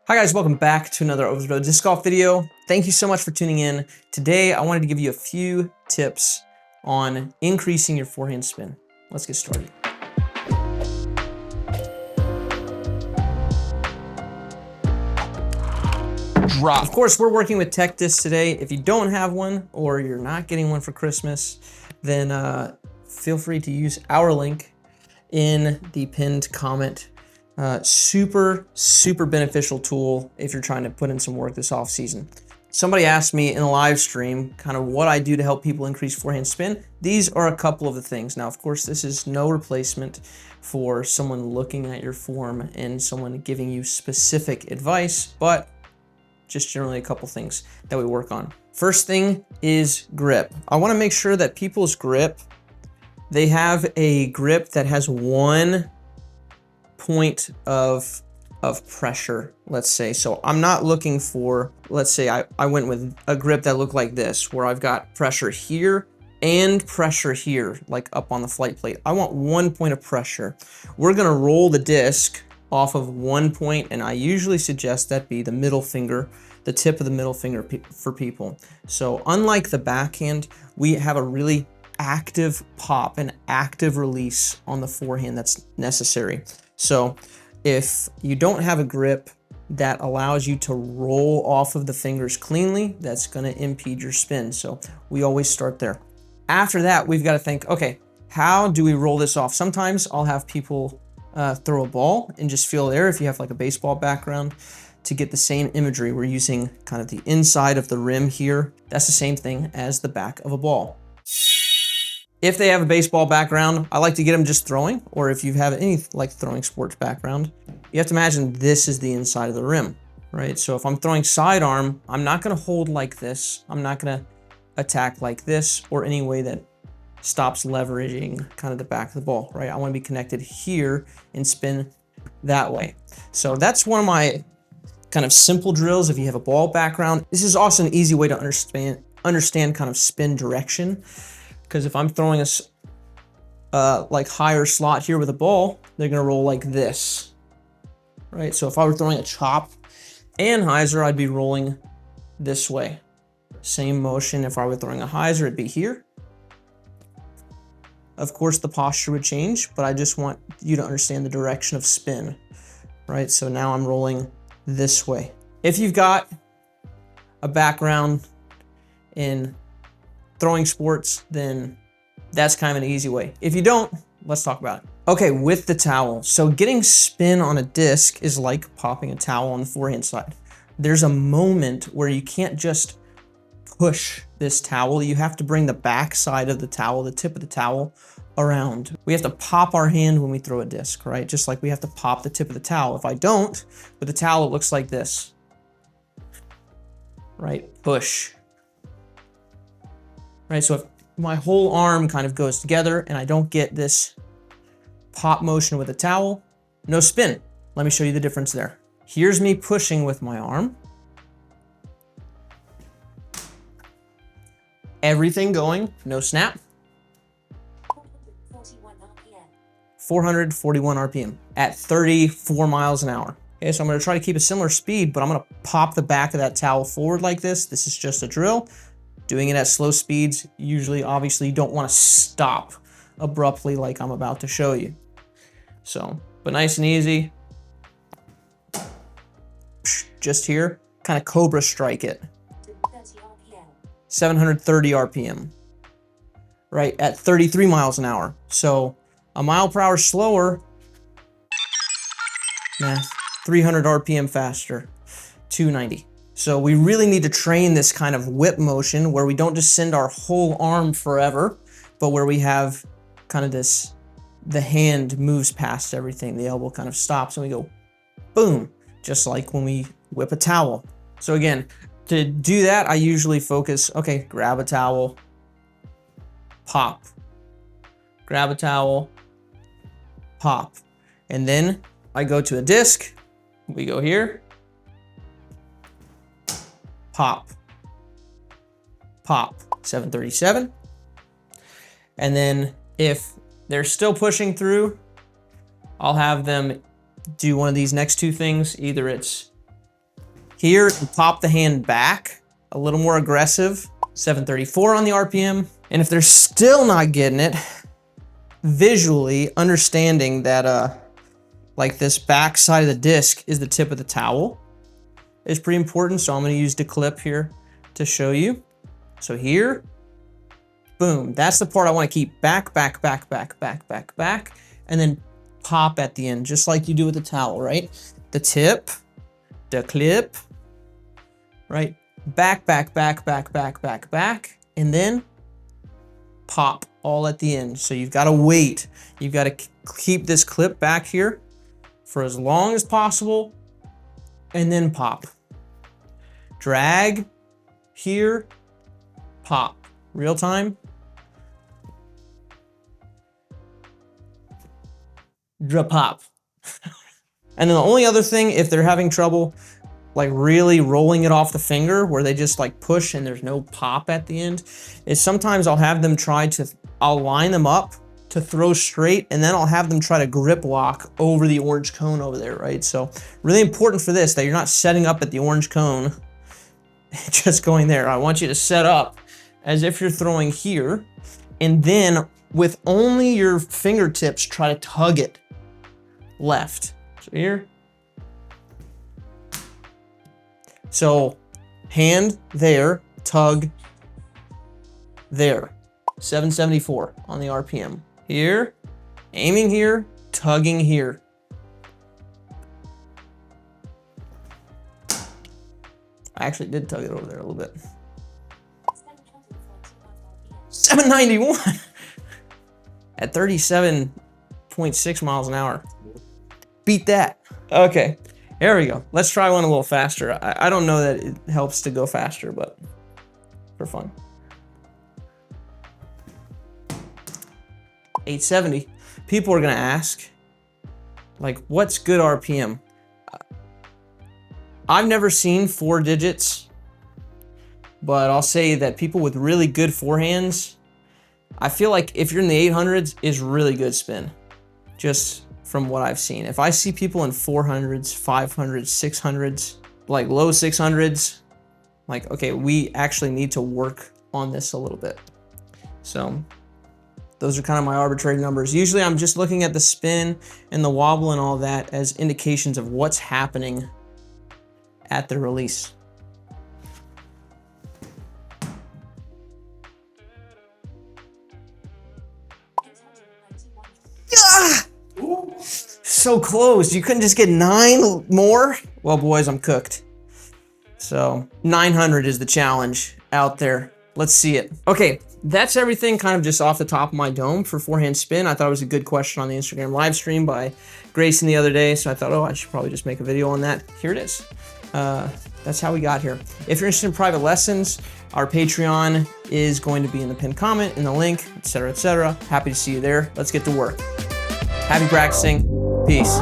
Hi guys, welcome back to another Over the Road Disc Golf video. Thank you so much for tuning in. Today I wanted to give you a few tips on increasing your forehand spin. Let's get started. Drop. Of course, we're working with tech discs today. If you don't have one or you're not getting one for Christmas, then feel free to use our link in the pinned comment. Super beneficial tool if you're trying to put in some work this off season. Somebody asked me in a live stream kind of what I do to help people increase forehand spin. These are a couple of the things. Now, of course, this is no replacement for someone looking at your form and someone giving you specific advice, but just generally a couple things that we work on. First thing is grip. I want to make sure that people's grip, they have a grip that has one point of pressure, let's say. So I'm not looking for, let's say I went with a grip that looked like this, where I've got pressure here and pressure here, like up on the flight plate. I want one point of pressure. We're gonna roll the disc off of one point, and I usually suggest that be the middle finger, the tip of the middle finger for people. So unlike the backhand, we have a really active pop, an active release on the forehand that's necessary. So if you don't have a grip that allows you to roll off of the fingers cleanly, that's gonna impede your spin. So we always start there. After that, we've got to think, okay, how do we roll this off? Sometimes I'll have people throw a ball and just feel there. If you have like a baseball background, to get the same imagery, we're using kind of the inside of the rim here. That's the same thing as the back of a ball. If they have a baseball background, I like to get them just throwing, or if you have any like throwing sports background, you have to imagine this is the inside of the rim, right? So if I'm throwing sidearm, I'm not gonna hold like this. I'm not gonna attack like this or any way that stops leveraging kind of the back of the ball, right? I wanna be connected here and spin that way. So that's one of my kind of simple drills if you have a ball background. This is also an easy way to understand kind of spin direction. Because if I'm throwing a like higher slot here with a ball, they're gonna roll like this, right? So if I were throwing a chop and hyzer, I'd be rolling this way. Same motion. If I were throwing a hyzer, it'd be here. Of course, the posture would change, but I just want you to understand the direction of spin, right? So now I'm rolling this way. If you've got a background in throwing sports, then that's kind of an easy way. If you don't, let's talk about it. Okay, with the towel. So getting spin on a disc is like popping a towel on the forehand side. There's a moment where you can't just push this towel. You have to bring the back side of the towel, the tip of the towel, around. We have to pop our hand when we throw a disc, right? Just like we have to pop the tip of the towel. If I don't, with the towel, it looks like this, right? Push. Right, so if my whole arm kind of goes together and I don't get this pop motion with a towel, no spin. Let me show you the difference there. Here's me pushing with my arm. Everything going, no snap. 441 RPM at 34 miles an hour. Okay, so I'm gonna try to keep a similar speed, but I'm gonna pop the back of that towel forward like this. This is just a drill. Doing it at slow speeds, usually, obviously, you don't want to stop abruptly like I'm about to show you. So, but nice and easy. Just here, kind of cobra strike it. 730 RPM, right, at 33 miles an hour. So a mile per hour slower, 300 RPM faster, 290. So we really need to train this kind of whip motion where we don't just send our whole arm forever, but where we have kind of this, the hand moves past everything, the elbow kind of stops and we go boom, just like when we whip a towel. So again, to do that, I usually focus, okay, grab a towel, pop, grab a towel, pop. And then I go to a disc, we go here, pop, pop, 737. And then if they're still pushing through, I'll have them do one of these next two things. Either it's here and pop the hand back, a little more aggressive, 734 on the RPM. And if they're still not getting it, visually understanding that like this back side of the disc is the tip of the towel is pretty important. So I'm gonna use the clip here to show you. So here, boom, that's the part I wanna keep back, back, back, back, back, back, back, and then pop at the end, just like you do with the towel, right? The tip, the clip, right? Back, back, back, back, back, back, back, and then pop all at the end. So you've gotta wait. You've gotta keep this clip back here for as long as possible, and then pop. Drag here, pop. Real time. Pop. And then the only other thing, if they're having trouble like really rolling it off the finger where they just like push and there's no pop at the end, is sometimes I'll have them I'll line them up to throw straight, and then I'll have them try to grip lock over the orange cone over there, right? So really important for this, that you're not setting up at the orange cone, just going there. I want you to set up as if you're throwing here, and then with only your fingertips, try to tug it left. So here. So hand there, tug there. 774 on the RPM. Here, aiming here, tugging here. I actually did tug it over there a little bit. 791 at 37.6 miles an hour. Beat that. Okay, here we go. Let's try one a little faster. I don't know that it helps to go faster, but for fun. 870. People are gonna ask, like, what's good RPM? I've never seen 4 digits, but I'll say that people with really good forehands, I feel like if you're in the 800s, is really good spin, just from what I've seen. If I see people in 400s, 500s, 600s, like low 600s, like, okay, we actually need to work on this a little bit. So those are kind of my arbitrary numbers. Usually I'm just looking at the spin and the wobble and all that as indications of what's happening at the release. Ah! So close. You couldn't just get 9 more? Well, boys, I'm cooked. So 900 is the challenge out there. Let's see it. Okay, that's everything kind of just off the top of my dome for forehand spin. I thought it was a good question on the Instagram live stream by Grayson the other day. So I thought, oh, I should probably just make a video on that. Here it is. That's how we got here. If you're interested in private lessons, our Patreon is going to be in the pinned comment, in the link, etc., etc. Happy to see you there. Let's get to work. Happy practicing. Peace.